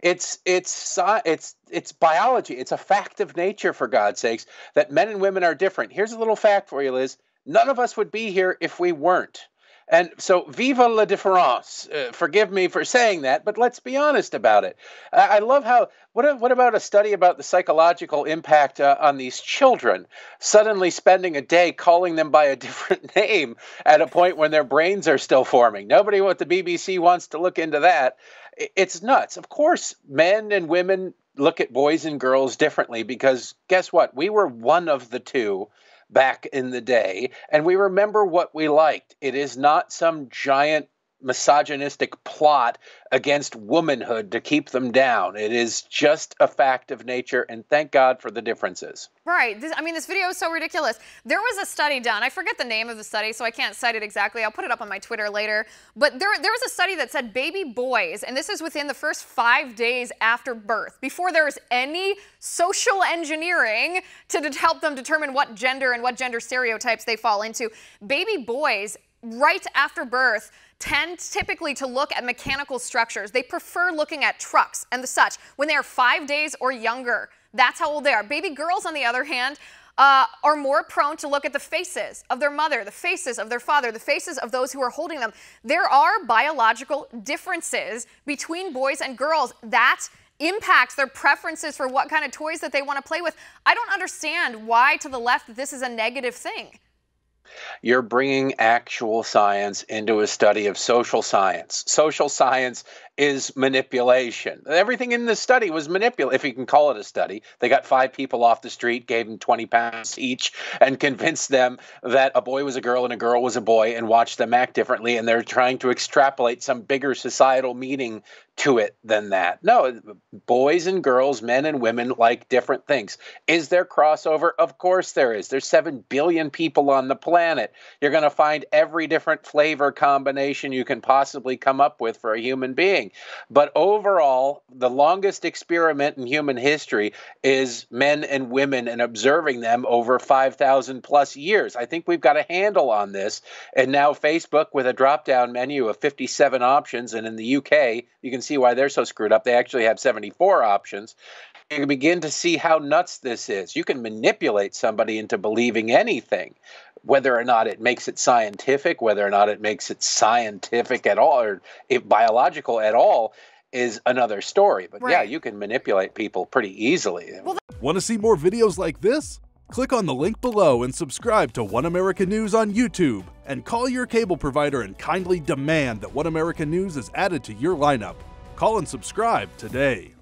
It's biology. It's a fact of nature, for God's sakes, that men and women are different. Here's a little fact for you, Liz. None of us would be here if we weren't. And so, vive la différence. Forgive me for saying that, but let's be honest about it. I love how, what about a study about the psychological impact on these children, suddenly spending a day calling them by a different name at a point when their brains are still forming? Nobody at the BBC wants to look into that. It's nuts. Of course, men and women look at boys and girls differently because guess what? We were one of the two back in the day, and we remember what we liked. It is not some giant misogynistic plot against womanhood to keep them down. It is just a fact of nature, and thank God for the differences. Right. This video is so ridiculous. There was a study done. I forget the name of the study, so I can't cite it exactly. I'll put it up on my Twitter later. But there was a study that said baby boys, and this is within the first 5 days after birth, before there is any social engineering to help them determine what gender and what gender stereotypes they fall into. Baby boys, right after birth, tend typically to look at mechanical structures. They prefer looking at trucks and the such when they are 5 days or younger. That's how old they are. Baby girls, on the other hand, are more prone to look at the faces of their mother, the faces of their father, the faces of those who are holding them. There are biological differences between boys and girls that impacts their preferences for what kind of toys that they want to play with. I don't understand why, to the left, this is a negative thing. You're bringing actual science into a study of social science. Social science is manipulation. Everything in this study was manipulated, if you can call it a study. They got 5 people off the street, gave them 20 pounds each, and convinced them that a boy was a girl and a girl was a boy, and watched them act differently, and they're trying to extrapolate some bigger societal meaning to it than that. No, boys and girls, men and women like different things. Is there crossover? Of course there is. There's 7 billion people on the planet. You're going to find every different flavor combination you can possibly come up with for a human being. But overall, the longest experiment in human history is men and women and observing them over 5,000 plus years. I think we've got a handle on this. And now Facebook, with a drop-down menu of 57 options, and in the UK, you can see why they're so screwed up. They actually have 74 options. You can begin to see how nuts this is. You can manipulate somebody into believing anything. Whether or not it makes it scientific, whether or not it makes it scientific at all, or biological at all, is another story. But yeah, you can manipulate people pretty easily. Want to see more videos like this? Click on the link below and subscribe to One American News on YouTube. And call your cable provider and kindly demand that One American News is added to your lineup. Call and subscribe today.